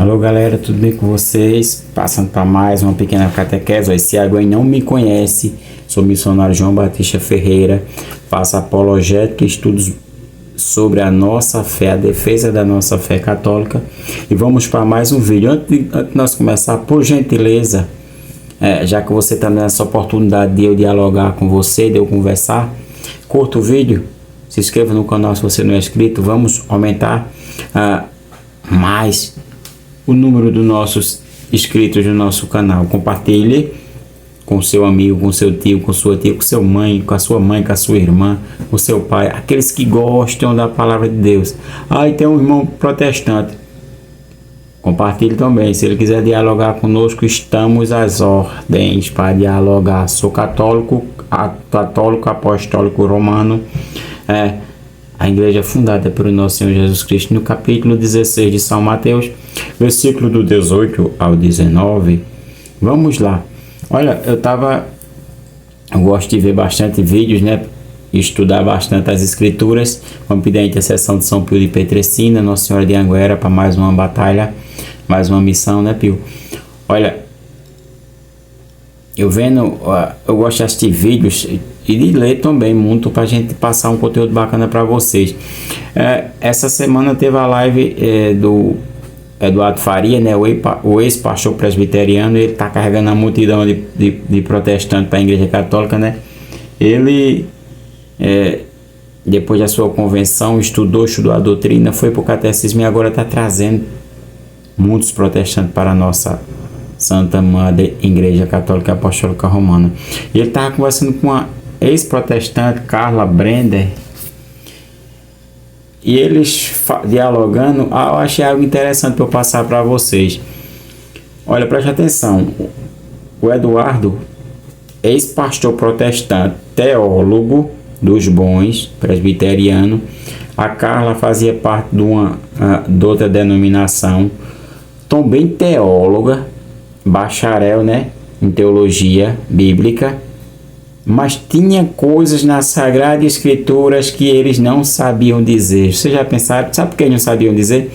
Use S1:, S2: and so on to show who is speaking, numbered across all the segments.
S1: Alô galera, tudo bem com vocês? Passando para mais uma pequena catequese. Se alguém não me conhece, sou missionário João Batista Ferreira, faço apologética e estudos sobre a nossa fé, a defesa da nossa fé católica. E vamos para mais um vídeo. Antes de nós começar, por gentileza, já que você está nessa oportunidade de eu dialogar com você, de eu conversar, curta o vídeo, se inscreva no canal se você não é inscrito. Vamos aumentar mais o número dos nossos inscritos no nosso canal. Compartilhe com seu amigo, com seu tio, com sua tia, com sua mãe, com a sua mãe, com a sua irmã, com seu pai, aqueles que gostam da palavra de Deus. E tem um irmão protestante, compartilhe também. Se ele quiser dialogar conosco, estamos às ordens para dialogar. Sou católico apostólico romano, a igreja fundada pelo nosso Senhor Jesus Cristo, no capítulo 16 de São Mateus, versículo do 18 ao 19. Vamos lá. Olha, eu gosto de ver bastante vídeos, né? Estudar bastante as escrituras. Vamos pedir a intercessão de São Pio de Petrecina, Nossa Senhora de Anguera, para mais uma batalha, mais uma missão, né, Pio? Olha, eu gosto de assistir vídeos e de ler também muito, para a gente passar um conteúdo bacana para vocês. Essa semana teve a live do Eduardo Faria, né, o ex-pastor presbiteriano. Ele está carregando a multidão de protestantes para a igreja católica, né? Ele, depois da sua convenção, estudou a doutrina, foi para o catecismo e agora está trazendo muitos protestantes para a nossa Santa Madre Igreja Católica Apostólica Romana. E ele estava conversando com a ex-protestante Carla Brender, e eles dialogando. Eu achei algo interessante para eu passar para vocês. Olha, preste atenção. O Eduardo, ex-pastor protestante, teólogo dos bons, presbiteriano. A Carla fazia parte de outra denominação, também teóloga, bacharel, né, em teologia bíblica, mas tinha coisas nas Sagradas Escrituras que eles não sabiam dizer. Vocês já pensaram? Sabe por que eles não sabiam dizer?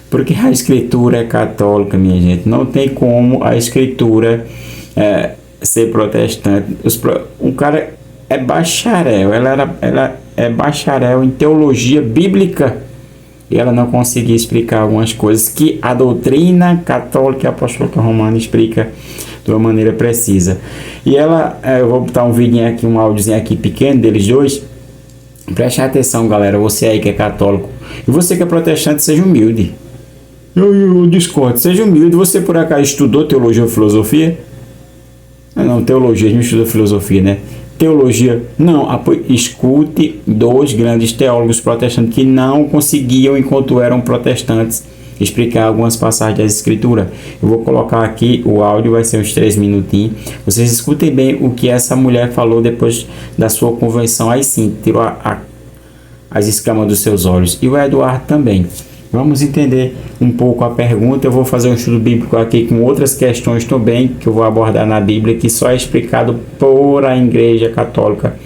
S1: Porque a Escritura é católica, minha gente. Não tem como a Escritura ser protestante. Um cara é bacharel, ela é bacharel em teologia bíblica, e ela não conseguia explicar algumas coisas que a doutrina católica e apostólica romana explica de uma maneira precisa. E eu vou botar um vídeo aqui, um áudiozinho aqui pequeno deles dois. Preste atenção, galera, você aí que é católico e você que é protestante, seja humilde. Eu discordo, seja humilde. Você por acaso estudou teologia ou filosofia? Não, teologia, não estudou filosofia, né? Teologia, não. Escute dois grandes teólogos protestantes que não conseguiam, enquanto eram protestantes, explicar algumas passagens da Escritura. Eu vou colocar aqui o áudio, vai ser uns 3 minutinhos. Vocês escutem bem o que essa mulher falou depois da sua convenção. Aí sim, tirou as escamas dos seus olhos. E o Eduardo também. Vamos entender um pouco a pergunta. Eu vou fazer um estudo bíblico aqui com outras questões também, que eu vou abordar na Bíblia, que só é explicado por a Igreja Católica.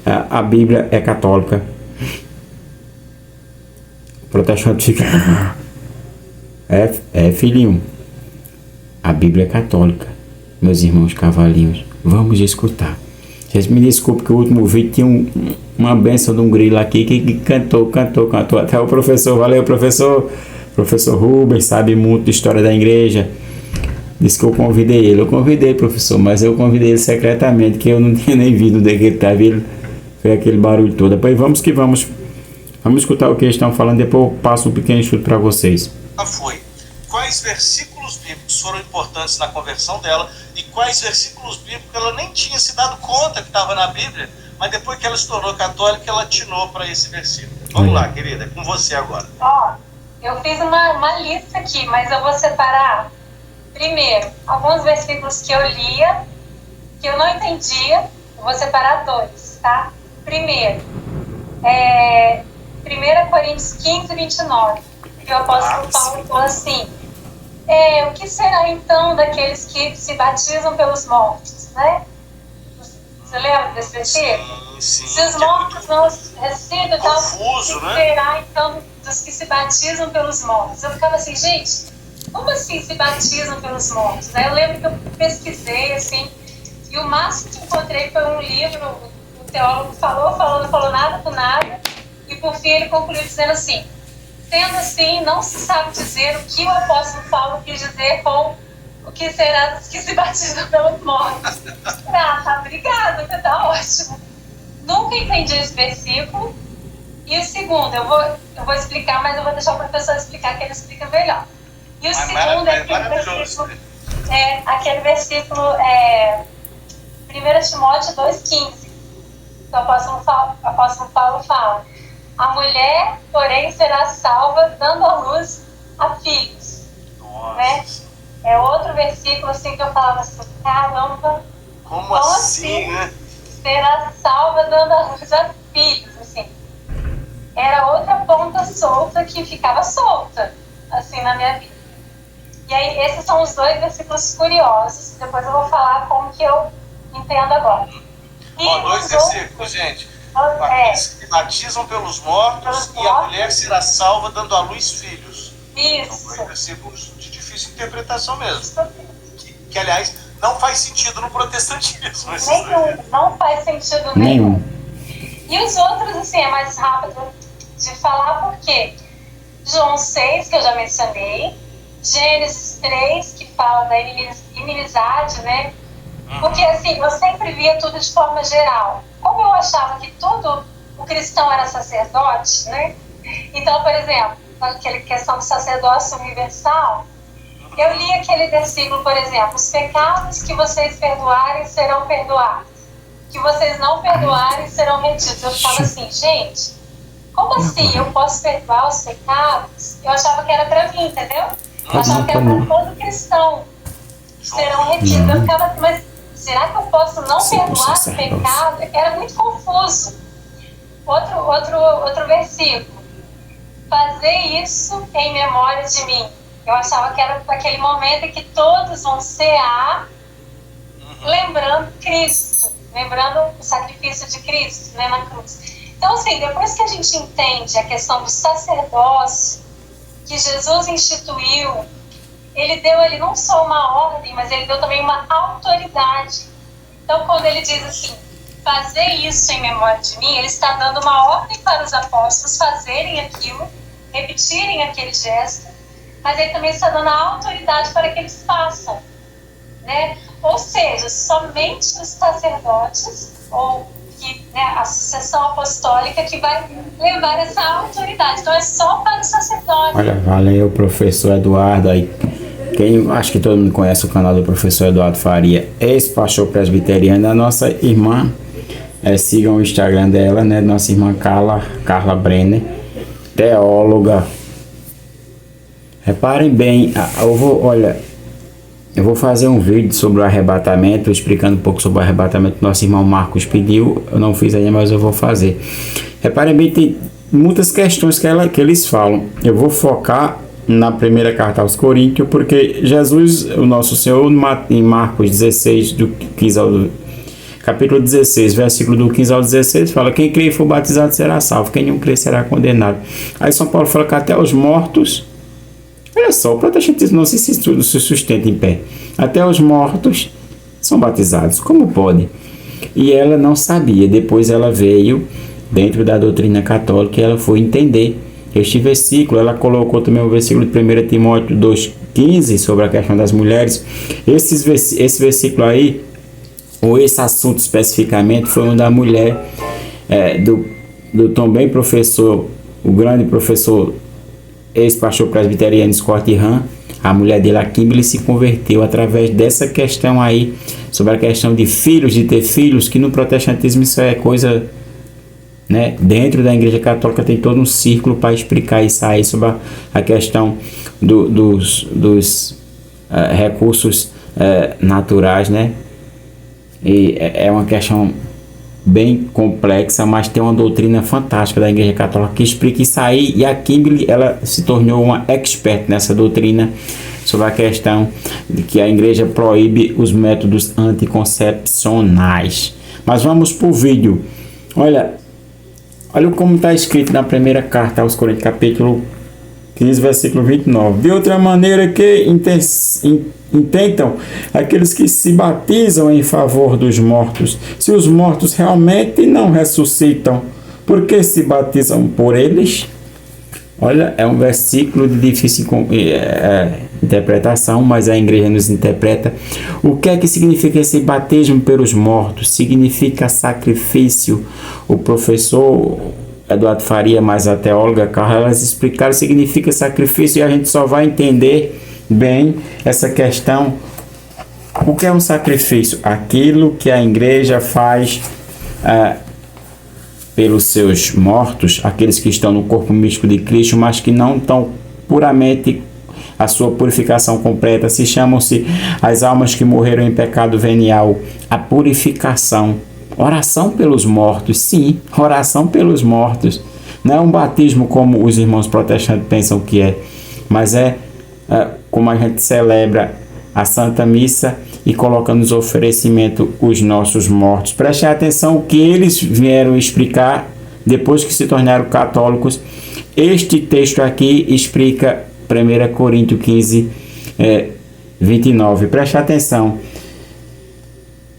S1: A Bíblia é católica. O protestante fica... filhinho. A Bíblia é católica, meus irmãos cavalinhos. Vamos escutar. Vocês me desculpem que o último vídeo tinha uma benção de um grilo aqui que cantou. Até o professor, valeu professor. Professor Rubens sabe muito de história da igreja. Disse que eu convidei ele. Eu convidei, professor, mas eu convidei ele secretamente, que eu não tinha nem visto onde ele estava. Foi aquele barulho todo. Depois vamos que vamos. Vamos escutar o que eles estão falando. Depois eu passo um pequeno estudo para vocês.
S2: Quais versículos bíblicos foram importantes na conversão dela e quais versículos bíblicos ela nem tinha se dado conta que estava na Bíblia, mas depois que ela se tornou católica, ela atinou para esse versículo. Vamos lá, querida, é com você agora.
S3: Eu fiz uma lista aqui, mas eu vou separar, primeiro, alguns versículos que eu lia, que eu não entendia. Eu vou separar dois, tá? Primeiro, 1 Coríntios 15, 29. Que o apóstolo Paulo falou assim: o que será então daqueles que se batizam pelos mortos, né? Você lembra desse versículo?
S2: Sim.
S3: Se os mortos não ressuscitam, então,
S2: confuso,
S3: o que será então dos que se batizam pelos mortos? Eu ficava assim, gente, como assim se batizam pelos mortos? Aí eu lembro que eu pesquisei, assim, e o máximo que encontrei foi um livro, o teólogo falou, não falou nada com nada, e por fim ele concluiu dizendo assim: sendo assim, não se sabe dizer o que o apóstolo Paulo quis dizer com o que será dos que se batizam pelos mortos. Tá, obrigada, tá ótimo. Nunca entendi esse versículo. E o segundo, eu vou explicar, mas eu vou deixar o professor explicar, que ele explica melhor. E o segundo é aquele versículo, 1 Timóteo 2,15, que o apóstolo Paulo fala: a mulher, porém, será salva dando à luz a filhos. Né? É outro versículo assim que eu falava assim: caramba,
S2: como assim, né?
S3: Será salva dando à luz a filhos, assim. Era outra ponta solta que ficava solta, assim, na minha vida. E aí, esses são os dois versículos curiosos. Depois eu vou falar como que eu entendo agora.
S2: Dois versículos, gente. Aqueles que batizam pelos mortos e a mulher será salva dando à luz filhos.
S3: Isso.
S2: São dois versículos de difícil interpretação mesmo. Que aliás, não faz sentido no protestantismo.
S3: Não faz sentido nenhum. E os outros, assim, é mais rápido de falar, porque João 6, que eu já mencionei, Gênesis 3, que fala da inimizade, né? Porque, assim, eu sempre via tudo de forma geral. Como eu achava que todo o cristão era sacerdote, né? Então, por exemplo, aquela questão do sacerdócio universal, eu li aquele versículo, por exemplo: os pecados que vocês perdoarem serão perdoados, que vocês não perdoarem serão retidos. Eu ficava assim, gente, como assim eu posso perdoar os pecados? Eu achava que era para mim, entendeu? Eu achava que era para todo cristão, serão retidos. Eu ficava, mas será que eu posso não perdoar o pecado? Era muito confuso. Outro versículo: fazer isso em memória de mim. Eu achava que era aquele momento em que todos vão cear, lembrando Cristo, lembrando o sacrifício de Cristo, né, na cruz. Então, assim, depois que a gente entende a questão do sacerdócio que Jesus instituiu, ele deu ali não só uma ordem, mas ele deu também uma autoridade. Então, quando ele diz assim: fazer isso em memória de mim, ele está dando uma ordem para os apóstolos fazerem aquilo, repetirem aquele gesto, mas ele também está dando a autoridade para que eles façam, né? Ou seja, somente os sacerdotes, ou que, né, a sucessão apostólica, que vai levar essa autoridade. Então é só para o sacerdote.
S1: Olha, valeu, professor Eduardo. Aí, acho que todo mundo conhece o canal do professor Eduardo Faria, ex-pastor presbiteriano, a nossa irmã. Sigam o Instagram dela, né? Nossa irmã Carla Brenner, teóloga. Reparem bem, eu vou fazer um vídeo sobre o arrebatamento, explicando um pouco sobre o arrebatamento que nosso irmão Marcos pediu. Eu não fiz ainda, mas eu vou fazer. Reparem bem, tem muitas questões que eles falam. Eu vou focar na primeira carta aos Coríntios, porque Jesus, o nosso Senhor, em Marcos 16, do 15 ao capítulo 16, versículo do 15 ao 16, fala: quem crê e for batizado será salvo, quem não crê será condenado. Aí São Paulo fala que até os mortos, olha só, o protestantismo não se sustenta em pé. Até os mortos são batizados. Como pode? E ela não sabia. Depois ela veio dentro da doutrina católica e ela foi entender este versículo. Ela colocou também o versículo de 1 Timóteo 2,15 sobre a questão das mulheres. Esse versículo aí, ou esse assunto especificamente, foi um da mulher do também professor, o grande professor, ex-pastor presbiteriano Scott Hahn. A mulher dele, a Kimberly, se converteu através dessa questão aí, sobre a questão de filhos, de ter filhos, que no protestantismo isso é coisa, né? Dentro da Igreja Católica tem todo um círculo para explicar isso aí, sobre a questão dos recursos naturais, né? E é uma questão bem complexa, mas tem uma doutrina fantástica da Igreja Católica que explica isso aí, e a Kimberly, ela se tornou uma expert nessa doutrina sobre a questão de que a Igreja proíbe os métodos anticoncepcionais. Mas vamos para o vídeo. Olha como está escrito na primeira carta aos Coríntios, capítulo 15, versículo 29. De outra maneira que intentam aqueles que se batizam em favor dos mortos. Se os mortos realmente não ressuscitam, por que se batizam por eles? Olha, é um versículo de difícil interpretação, mas a igreja nos interpreta. O que é que significa esse batismo pelos mortos? Significa sacrifício. O professor Eduardo Faria, mais a teóloga Carla, elas explicaram o que significa sacrifício, e a gente só vai entender bem essa questão. O que é um sacrifício? Aquilo que a igreja faz pelos seus mortos, aqueles que estão no corpo místico de Cristo, mas que não estão puramente a sua purificação completa. Se chamam-se as almas que morreram em pecado venial. A purificação. Oração pelos mortos, sim, oração pelos mortos. Não é um batismo como os irmãos protestantes pensam que é, mas é como a gente celebra a Santa Missa e coloca nos oferecimento os nossos mortos. Prestem atenção o que eles vieram explicar depois que se tornaram católicos. Este texto aqui explica 1 Coríntios 15, 29. Preste atenção.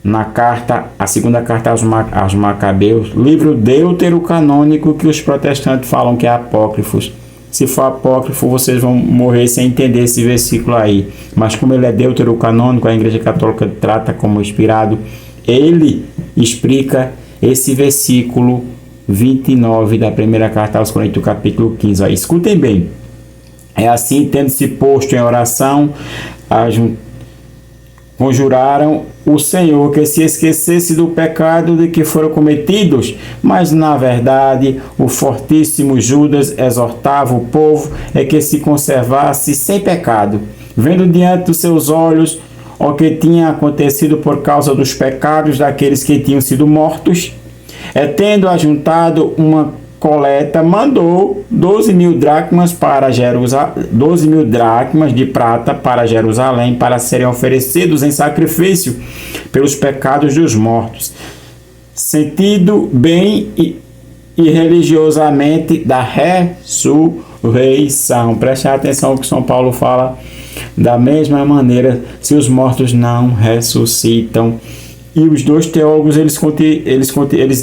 S1: Na carta, a segunda carta aos Macabeus, livro deuterocanônico, que os protestantes falam que é apócrifos. Se for apócrifo, vocês vão morrer sem entender esse versículo aí. Mas como ele é deuterocanônico, a Igreja Católica trata como inspirado, ele explica esse versículo 29 da primeira carta aos Coríntios, capítulo 15. Aí, escutem bem. É assim, tendo-se posto em oração, conjuraram o Senhor que se esquecesse do pecado de que foram cometidos, mas na verdade o fortíssimo Judas exortava o povo que se conservasse sem pecado, vendo diante dos seus olhos o que tinha acontecido por causa dos pecados daqueles que tinham sido mortos, tendo ajuntado uma coleta, mandou 12.000 dracmas para Jerusalém, 12.000 dracmas de prata para Jerusalém, para serem oferecidos em sacrifício pelos pecados dos mortos, sentido bem e religiosamente da ressurreição. Preste atenção ao que São Paulo fala. Da mesma maneira, se os mortos não ressuscitam. E os dois teólogos, eles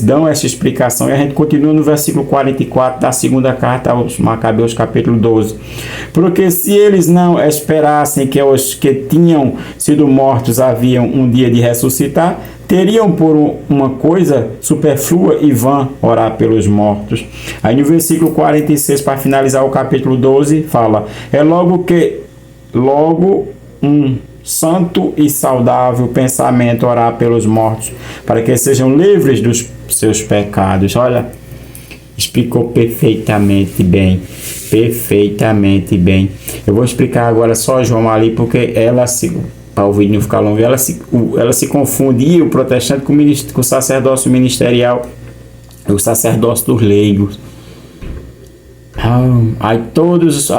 S1: dão essa explicação. E a gente continua no versículo 44 da segunda carta aos Macabeus, capítulo 12. Porque se eles não esperassem que os que tinham sido mortos haviam um dia de ressuscitar, teriam por uma coisa superflua e vã orar pelos mortos. Aí no versículo 46, para finalizar o capítulo 12, fala: é logo um santo e saudável pensamento orar pelos mortos, para que sejam livres dos seus pecados. Olha, explicou perfeitamente bem. Eu vou explicar agora só João ali, porque para o vídeo não ficar longo, ela se confundia o protestante com o sacerdócio ministerial, o sacerdócio dos leigos. Aí todos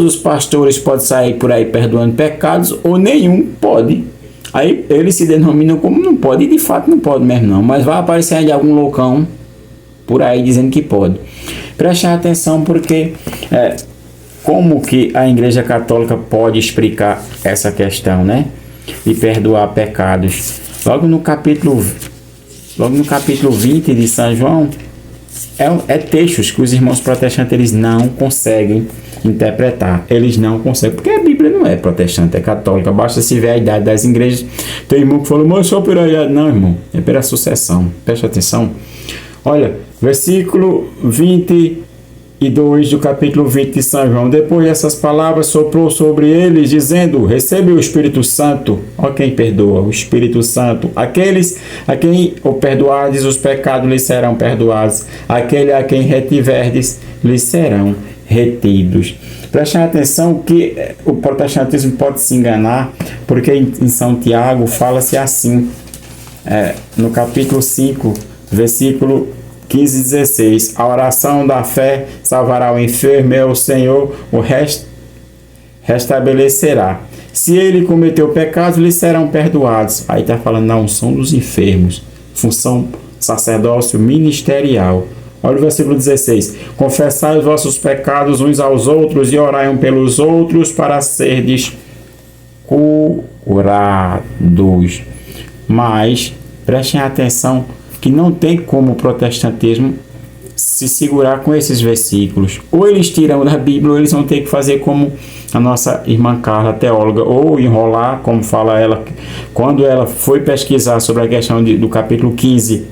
S1: os pastores podem sair por aí perdoando pecados, ou nenhum pode. Aí eles se denominam como não pode, e de fato não pode mesmo não, mas vai aparecer aí algum loucão por aí dizendo que pode. Preste atenção, porque como que a Igreja Católica pode explicar essa questão, né? De perdoar pecados. Logo no capítulo 20 de São João, textos que os irmãos protestantes eles não conseguem interpretar. Eles não conseguem, porque a Bíblia não é protestante, é católica. Basta se ver a idade das igrejas. Tem irmão que fala, mas só pela idade. Não, irmão, é pela sucessão. Preste atenção. Olha, versículo 22 do capítulo 20 de São João. Depois dessas palavras, soprou sobre eles, dizendo: recebe o Espírito Santo. Ó quem perdoa, o Espírito Santo. Aqueles a quem o perdoardes, os pecados lhes serão perdoados. Aquele a quem retiverdes, lhes serão retidos. Prestem atenção que o protestantismo pode se enganar, porque em São Tiago fala-se assim, no capítulo 5, versículo 15 e 16: a oração da fé salvará o enfermo, e o Senhor o restabelecerá. Se ele cometeu pecados, lhe serão perdoados. Aí está falando na unção dos enfermos, função sacerdócio ministerial. Olha o versículo 16. Confessai os vossos pecados uns aos outros e orai um pelos outros para serdes curados. Mas prestem atenção que não tem como o protestantismo se segurar com esses versículos. Ou eles tiram da Bíblia, ou eles vão ter que fazer como a nossa irmã Carla, teóloga, ou enrolar, como fala ela, quando ela foi pesquisar sobre a questão do capítulo 15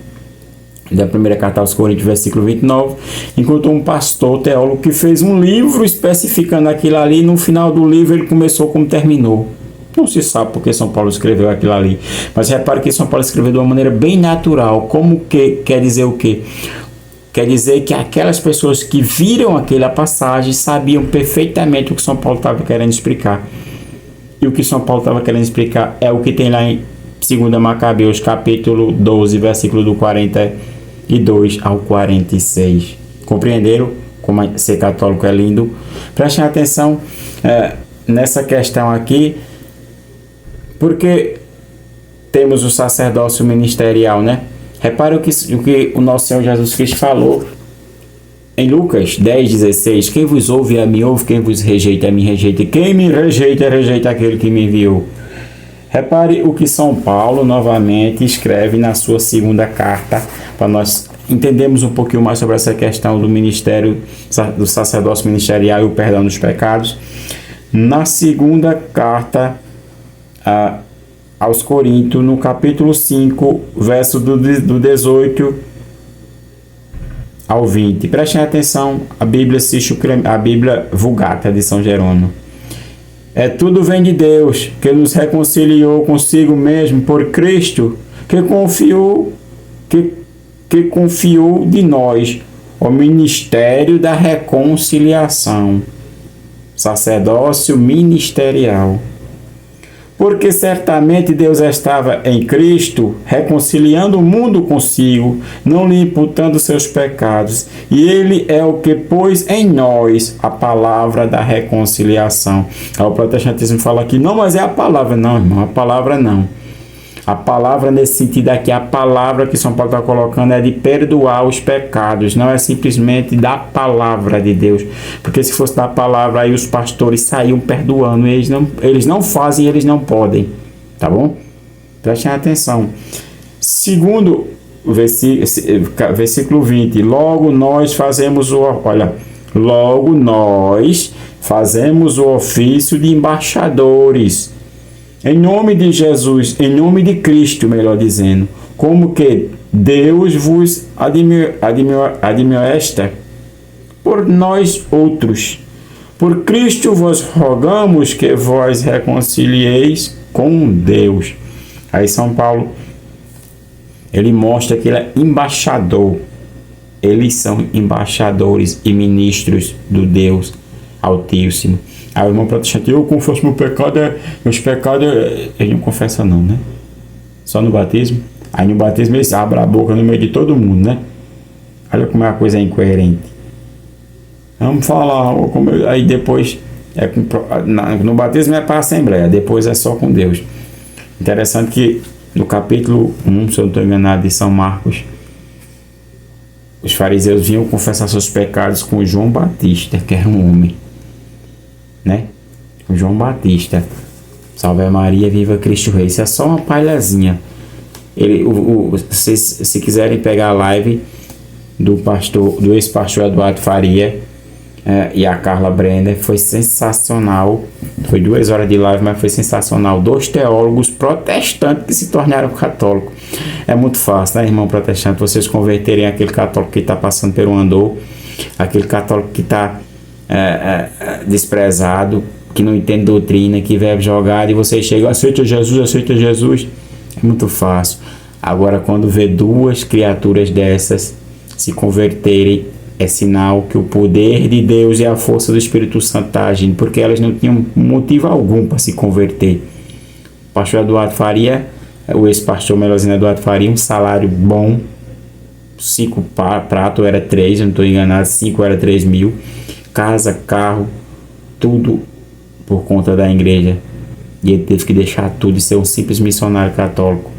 S1: da primeira carta aos Coríntios, versículo 29, encontrou um pastor teólogo que fez um livro especificando aquilo ali. No final do livro ele começou como terminou. Não se sabe porque São Paulo escreveu aquilo ali, mas repare que São Paulo escreveu de uma maneira bem natural. Como que quer dizer o quê? Quer dizer que aquelas pessoas que viram aquela passagem sabiam perfeitamente o que São Paulo estava querendo explicar. E o que São Paulo estava querendo explicar é o que tem lá em 2 Macabeus, capítulo 12, versículo do 42 ao 46. Compreenderam como ser católico é lindo? Prestem atenção nessa questão aqui, porque temos o sacerdócio ministerial, né? Repare o que o nosso Senhor Jesus Cristo falou em Lucas 10,16. Quem vos ouve, a mim ouve. Quem vos rejeita, a mim rejeita. Quem me rejeita, rejeita aquele que me enviou. Repare o que São Paulo novamente escreve na sua segunda carta, para nós entendermos um pouquinho mais sobre essa questão do ministério, do sacerdócio ministerial e o perdão dos pecados. Na segunda carta aos Coríntios, no capítulo 5, verso do 18 ao 20. Prestem atenção, a Bíblia Vulgata de São Jerônimo. Tudo vem de Deus, que nos reconciliou consigo mesmo por Cristo, que confiou de nós o ministério da reconciliação, sacerdócio ministerial. Porque certamente Deus estava em Cristo, reconciliando o mundo consigo, não lhe imputando seus pecados. E Ele é o que pôs em nós a palavra da reconciliação. O protestantismo fala aqui, não, mas é a palavra. Não, irmão, a palavra não. A palavra nesse sentido aqui, a palavra que São Paulo está colocando é de perdoar os pecados, não é simplesmente da palavra de Deus. Porque se fosse da palavra, aí os pastores saíam perdoando, e eles não fazem, eles não podem, tá bom? Prestem atenção. Segundo versículo 20, logo nós fazemos o ofício de embaixadores, em nome de Jesus, em nome de Cristo, melhor dizendo, como que Deus vos admoesta por nós outros. Por Cristo vos rogamos que vos reconcilieis com Deus. Aí São Paulo, ele mostra que ele é embaixador. Eles são embaixadores e ministros do Deus Altíssimo. Aí o irmão protestante, eu confesso meus pecados, ele não confessa não, né? Só no batismo. Aí no batismo ele abre a boca no meio de todo mundo, né? Olha como é a coisa incoerente. Vamos falar, aí depois, no batismo é para a Assembleia, depois é só com Deus. Interessante que no capítulo 1, se eu não estou enganado, de São Marcos, os fariseus vinham confessar seus pecados com João Batista, que era um homem, né? João Batista, Salve Maria, viva Cristo Rei. Isso é só uma palhazinha. Se quiserem pegar a live do ex-pastor Eduardo Faria e a Carla Brenner, foi sensacional. Foi 2 horas de live, mas foi sensacional. 2 teólogos protestantes que se tornaram católicos. É muito fácil, né, irmão protestante, vocês converterem aquele católico que está passando pelo andor, aquele católico que está desprezado, que não entende doutrina, que vive jogado, e vocês chegam, aceita Jesus, é muito fácil. Agora, quando vê 2 criaturas dessas se converterem, é sinal que o poder de Deus e a força do Espírito Santo está agindo, porque elas não tinham motivo algum para se converter. O pastor Eduardo Faria, o ex-pastor Melozino Eduardo Faria, um salário bom, 5 prato era 3, eu não estou enganado, 5 era 3 mil, casa, carro, tudo por conta da igreja. E ele teve que deixar tudo e ser um simples missionário católico,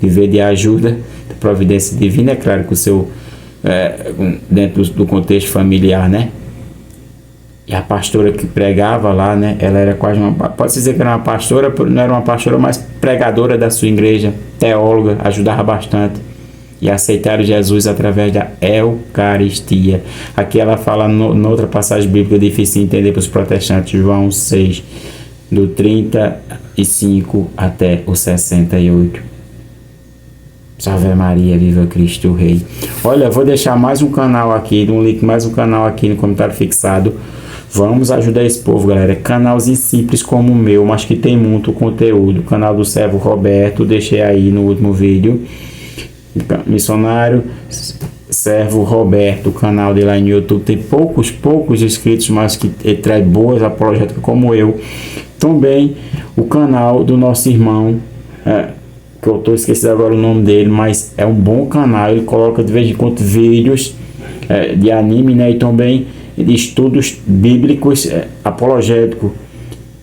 S1: viver de ajuda, de providência divina. É claro que o seu dentro do contexto familiar, né? E a pastora que pregava lá, né? Ela era quase pode dizer que era uma pastora, não era uma pastora, mas pregadora da sua igreja, teóloga, ajudava bastante. E aceitaram Jesus através da Eucaristia. Aqui ela fala noutra passagem bíblica difícil de entender para os protestantes, João 6, do 35 até o 68. Salve Maria, viva Cristo Rei. Olha, eu vou deixar mais um canal aqui, um link, mais um canal aqui no comentário fixado. Vamos ajudar esse povo, galera. Canalzinho simples como o meu, mas que tem muito conteúdo. O canal do Servo Roberto, deixei aí no último vídeo. Missionário Servo Roberto, o canal dele lá no YouTube. Tem poucos inscritos, mas que ele traz boas apologéticas como eu. Também o canal do nosso irmão, que eu estou esquecendo agora o nome dele, mas é um bom canal. Ele coloca de vez em quando vídeos de anime, né? E também de estudos bíblicos apologéticos.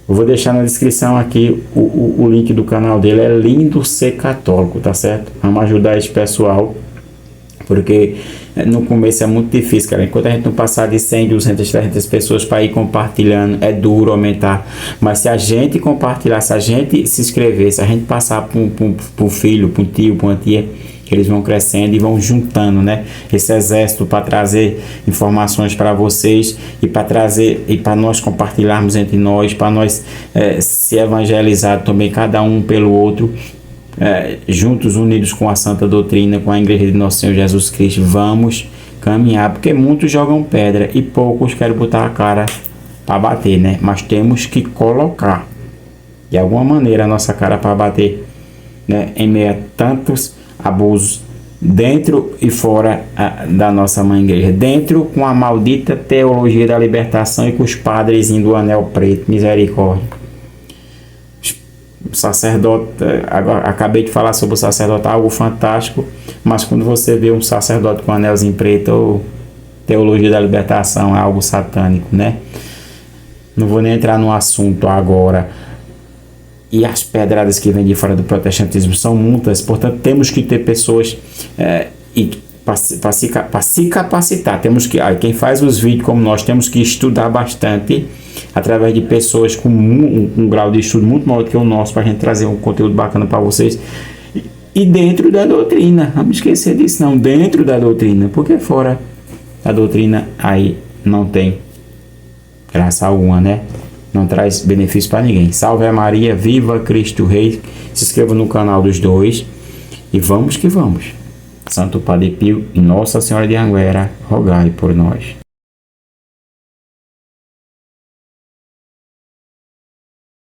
S1: Eu vou deixar na descrição aqui o link do canal dele. É lindo ser católico, tá certo? Vamos ajudar esse pessoal, porque no começo é muito difícil, cara. Enquanto a gente não passar de 100, 200, 300 pessoas para ir compartilhando, é duro aumentar. Mas se a gente compartilhar, se a gente se inscrever, se a gente passar para um filho, para um tio, para uma tia, eles vão crescendo e vão juntando, né, esse exército para trazer informações para vocês e para trazer e para nós compartilharmos entre nós, para nós se evangelizar também, cada um pelo outro, juntos, unidos com a Santa Doutrina, com a Igreja de Nosso Senhor Jesus Cristo. Vamos caminhar, porque muitos jogam pedra e poucos querem botar a cara para bater, né? Mas temos que colocar de alguma maneira a nossa cara para bater, né, em meio a tantos abusos dentro e fora da nossa mãe igreja, dentro com a maldita teologia da libertação e com os padres do anel preto, misericórdia. O sacerdote, agora acabei de falar sobre o sacerdote, algo fantástico, mas quando você vê um sacerdote com anelzinho preto, ou teologia da libertação, é algo satânico, né? Não vou nem entrar no assunto agora. E as pedradas que vêm de fora do protestantismo são muitas, portanto temos que ter pessoas para se capacitar. Temos que, quem faz os vídeos como nós, temos que estudar bastante através de pessoas com um grau de estudo muito maior do que o nosso, para a gente trazer um conteúdo bacana para vocês. E dentro da doutrina, não vamos esquecer disso não, dentro da doutrina, porque fora da doutrina aí não tem graça alguma, né? Não traz benefício para ninguém. Salve a Maria, viva Cristo Rei. Se inscreva no canal dos dois e vamos que vamos. Santo Padre Pio e Nossa Senhora de Anguera, rogai por nós.